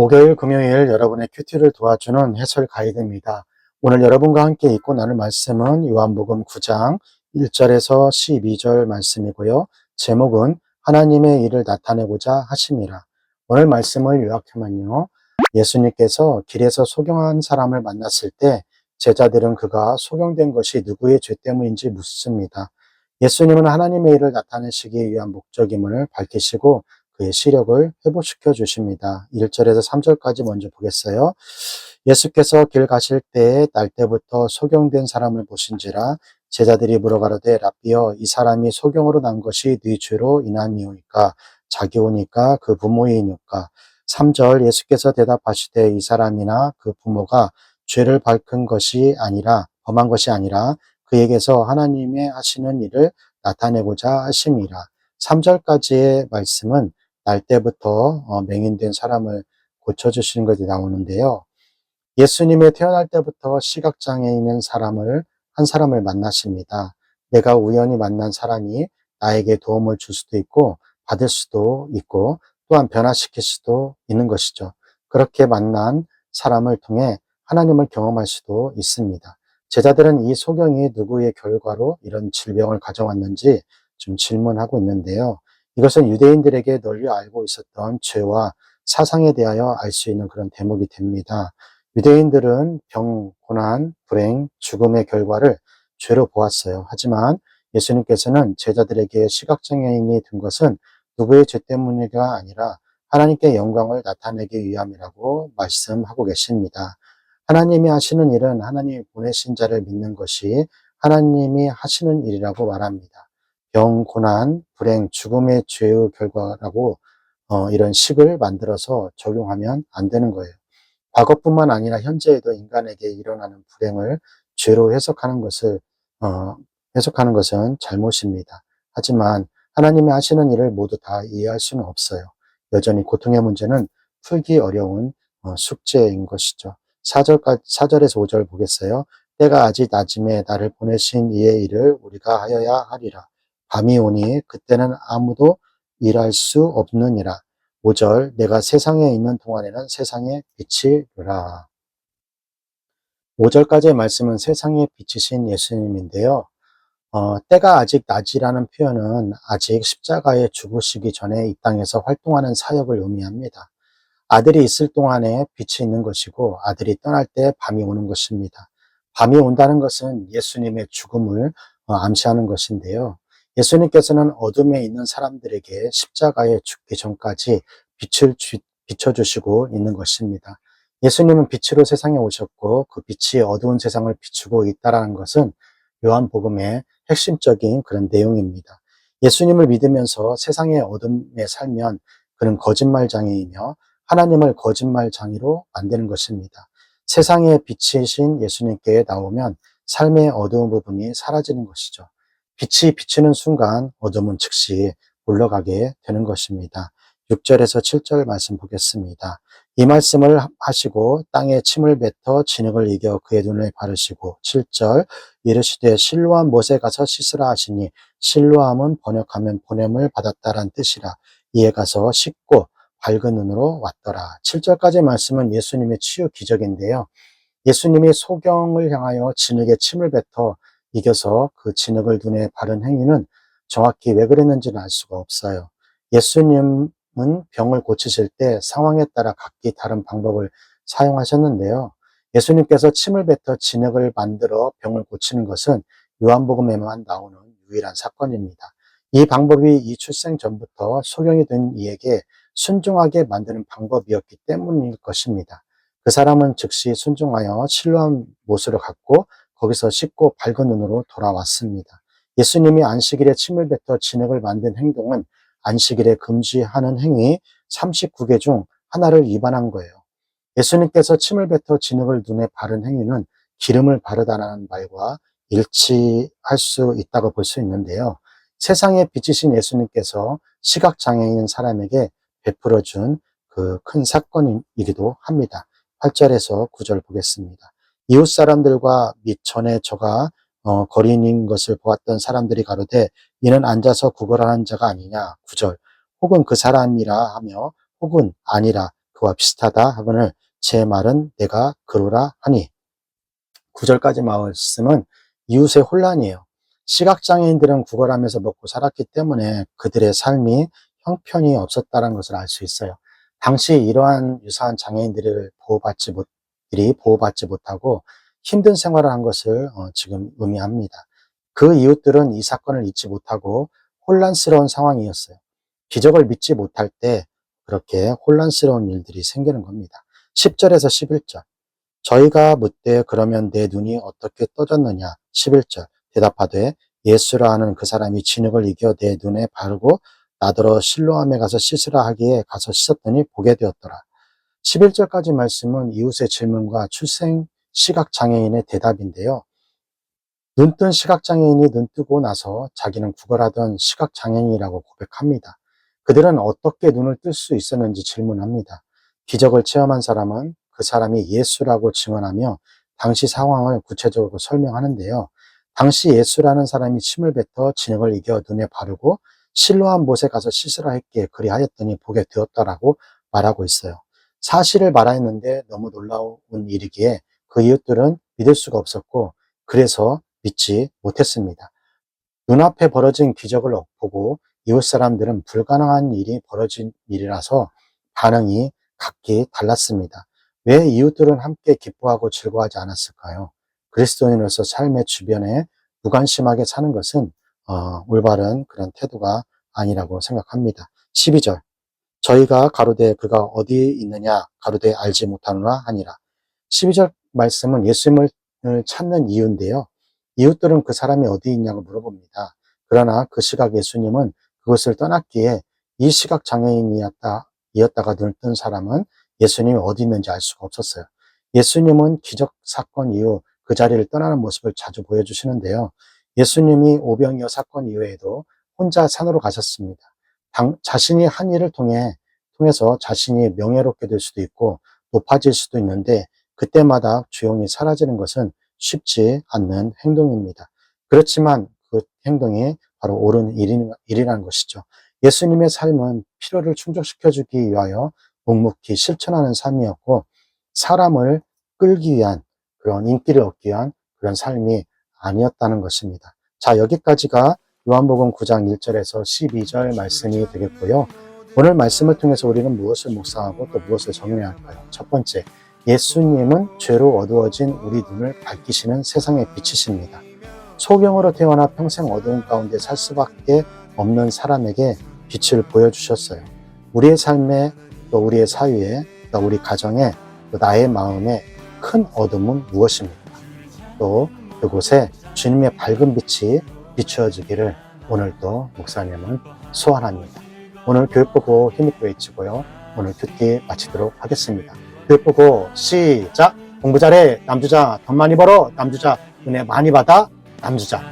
목요일, 금요일 여러분의 큐티를 도와주는 해설 가이드입니다. 오늘 여러분과 함께 읽고 나눌 말씀은 요한복음 9장 1절에서 12절 말씀이고요. 제목은 하나님의 일을 나타내고자 하심이라. 오늘 말씀을 요약하면요. 예수님께서 길에서 소경한 사람을 만났을 때 제자들은 그가 소경된 것이 누구의 죄 때문인지 묻습니다. 예수님은 하나님의 일을 나타내시기 위한 목적임을 밝히시고 그의 시력을 회복시켜 주십니다. 1절에서 3절까지 먼저 보겠어요. 예수께서 길 가실 때에 날 때부터 소경된 사람을 보신지라 제자들이 물어가로되 라삐여 이 사람이 소경으로 난 것이 네 죄로 인함이오니까 자기오니까 그 부모이니까 3절 예수께서 대답하시되 이 사람이나 그 부모가 죄를 밝힌 것이 아니라 범한 것이 아니라 그에게서 하나님의 하시는 일을 나타내고자 하심이라. 3절까지의 말씀은 날 때부터 맹인된 사람을 고쳐주시는 것이 나오는데요. 예수님의 태어날 때부터 시각장애인인 한 사람을 만나십니다. 내가 우연히 만난 사람이 나에게 도움을 줄 수도 있고 받을 수도 있고 또한 변화시킬 수도 있는 것이죠. 그렇게 만난 사람을 통해 하나님을 경험할 수도 있습니다. 제자들은 이 소경이 누구의 결과로 이런 질병을 가져왔는지 좀 질문하고 있는데요. 이것은 유대인들에게 널리 알고 있었던 죄와 사상에 대하여 알 수 있는 그런 대목이 됩니다. 유대인들은 병, 고난, 불행, 죽음의 결과를 죄로 보았어요. 하지만 예수님께서는 제자들에게 시각장애인이 된 것은 누구의 죄 때문이가 아니라 하나님께 영광을 나타내기 위함이라고 말씀하고 계십니다. 하나님이 하시는 일은 하나님이 보내신 자를 믿는 것이 하나님이 하시는 일이라고 말합니다. 병, 고난, 불행, 죽음의 죄의 결과라고 이런 식을 만들어서 적용하면 안 되는 거예요. 과거뿐만 아니라 현재에도 인간에게 일어나는 불행을 죄로 해석하는 것은 잘못입니다. 하지만 하나님이 하시는 일을 모두 다 이해할 수는 없어요. 여전히 고통의 문제는 풀기 어려운 숙제인 것이죠. 4절에서 5절 보겠어요. 때가 아직 낮음에 나를 보내신 이의 일을 우리가 하여야 하리라. 밤이 오니 그때는 아무도 일할 수 없느니라. 5절 내가 세상에 있는 동안에는 세상의 빛이라. 5절까지의 말씀은 세상의 빛이신 예수님인데요. 때가 아직 낮이라는 표현은 아직 십자가에 죽으시기 전에 이 땅에서 활동하는 사역을 의미합니다. 아들이 있을 동안에 빛이 있는 것이고 아들이 떠날 때 밤이 오는 것입니다. 밤이 온다는 것은 예수님의 죽음을 암시하는 것인데요. 예수님께서는 어둠에 있는 사람들에게 십자가에 죽기 전까지 빛을 비춰주시고 있는 것입니다. 예수님은 빛으로 세상에 오셨고 그 빛이 어두운 세상을 비추고 있다는 것은 요한복음의 핵심적인 그런 내용입니다. 예수님을 믿으면서 세상의 어둠에 살면 그는 거짓말장애이며 하나님을 거짓말장애로 만드는 것입니다. 세상의 빛이신 예수님께 나오면 삶의 어두운 부분이 사라지는 것이죠. 빛이 비치는 순간 어둠은 즉시 물러가게 되는 것입니다. 6절에서 7절 말씀 보겠습니다. 이 말씀을 하시고 땅에 침을 뱉어 진흙을 이겨 그의 눈을 바르시고 7절 이르시되 실로암 못에 가서 씻으라 하시니 실로암은 번역하면 보냄을 받았다란 뜻이라. 이에 가서 씻고 밝은 눈으로 왔더라. 7절까지 말씀은 예수님의 치유 기적인데요. 예수님이 소경을 향하여 진흙에 침을 뱉어 이겨서 그 진흙을 눈에 바른 행위는 정확히 왜 그랬는지는 알 수가 없어요. 예수님은 병을 고치실 때 상황에 따라 각기 다른 방법을 사용하셨는데요. 예수님께서 침을 뱉어 진흙을 만들어 병을 고치는 것은 요한복음에만 나오는 유일한 사건입니다. 이 방법이 이 출생 전부터 소경이 된 이에게 순종하게 만드는 방법이었기 때문일 것입니다. 그 사람은 즉시 순종하여 실로암 못으로 갔고 거기서 씻고 밝은 눈으로 돌아왔습니다. 예수님이 안식일에 침을 뱉어 진흙을 만든 행동은 안식일에 금지하는 행위 39개 중 하나를 위반한 거예요. 예수님께서 침을 뱉어 진흙을 눈에 바른 행위는 기름을 바르다라는 말과 일치할 수 있다고 볼 수 있는데요. 세상에 빛이신 예수님께서 시각장애인 사람에게 베풀어준 그 큰 사건이기도 합니다. 8절에서 9절 보겠습니다. 이웃 사람들과 및 전에 저가 거리인 것을 보았던 사람들이 가로되 이는 앉아서 구걸하는 자가 아니냐. 9절 혹은 그 사람이라 하며 혹은 아니라 그와 비슷하다 하거늘 제 말은 내가 그러라 하니. 9절까지 말씀은 이웃의 혼란이에요. 시각장애인들은 구걸하면서 먹고 살았기 때문에 그들의 삶이 형편이 없었다는 것을 알 수 있어요. 당시 이러한 유사한 장애인들을 보호받지 못하고 힘든 생활을 한 것을 지금 의미합니다. 그 이웃들은 이 사건을 잊지 못하고 혼란스러운 상황이었어요. 기적을 믿지 못할 때 그렇게 혼란스러운 일들이 생기는 겁니다. 10절에서 11절. 저희가 묻되 그러면 내 눈이 어떻게 떠졌느냐. 11절. 대답하되 예수라 하는 그 사람이 진흙을 이겨 내 눈에 바르고 나더러 실로암에 가서 씻으라 하기에 가서 씻었더니 보게 되었더라. 11절까지 말씀은 이웃의 질문과 출생 시각장애인의 대답인데요. 눈뜬 시각장애인이 눈 뜨고 나서 자기는 구걸하던 시각장애인이라고 고백합니다. 그들은 어떻게 눈을 뜰 수 있었는지 질문합니다. 기적을 체험한 사람은 그 사람이 예수라고 증언하며 당시 상황을 구체적으로 설명하는데요. 당시 예수라는 사람이 침을 뱉어 진흙을 이겨 눈에 바르고 실로암 못에 가서 씻으라 했기에 그리하였더니 보게 되었다라고 말하고 있어요. 사실을 말하였는데 너무 놀라운 일이기에 그 이웃들은 믿을 수가 없었고 그래서 믿지 못했습니다. 눈앞에 벌어진 기적을 보고 이웃 사람들은 불가능한 일이 벌어진 일이라서 반응이 각기 달랐습니다. 왜 이웃들은 함께 기뻐하고 즐거워하지 않았을까요? 그리스도인으로서 삶의 주변에 무관심하게 사는 것은 올바른 그런 태도가 아니라고 생각합니다. 12절. 저희가 가로되 그가 어디 있느냐 가로되 알지 못하노라 하니라. 12절 말씀은 예수님을 찾는 이유인데요. 이웃들은 그 사람이 어디 있냐고 물어봅니다. 그러나 그 시각 예수님은 그것을 떠났기에 이 시각 장애인이었다가 눈을 뜬 사람은 예수님이 어디 있는지 알 수가 없었어요. 예수님은 기적 사건 이후 그 자리를 떠나는 모습을 자주 보여주시는데요. 예수님이 오병이어 사건 이후에도 혼자 산으로 가셨습니다. 자신이 한 일을 통해서 자신이 명예롭게 될 수도 있고 높아질 수도 있는데 그때마다 조용히 사라지는 것은 쉽지 않는 행동입니다. 그렇지만 그 행동이 바로 옳은 일이라는 것이죠. 예수님의 삶은 필요를 충족시켜주기 위하여 묵묵히 실천하는 삶이었고 사람을 끌기 위한 그런 인기를 얻기 위한 그런 삶이 아니었다는 것입니다. 자, 여기까지가 요한복음 9장 1절에서 12절 말씀이 되겠고요. 오늘 말씀을 통해서 우리는 무엇을 묵상하고 또 무엇을 적용해야 할까요? 첫 번째, 예수님은 죄로 어두워진 우리 눈을 밝히시는 세상의 빛이십니다. 소경으로 태어나 평생 어두운 가운데 살 수밖에 없는 사람에게 빛을 보여주셨어요. 우리의 삶에 또 우리의 사유에 또 우리 가정에 또 나의 마음에 큰 어둠은 무엇입니까? 또 그곳에 주님의 밝은 빛이 비추어지기를 오늘도 목사님은 소원합니다. 오늘 교육보고 힘있게 외치고요. 오늘 듣기 마치도록 하겠습니다. 교육보고 시작! 공부 잘해 남주자, 돈 많이 벌어 남주자, 은혜 많이 받아 남주자.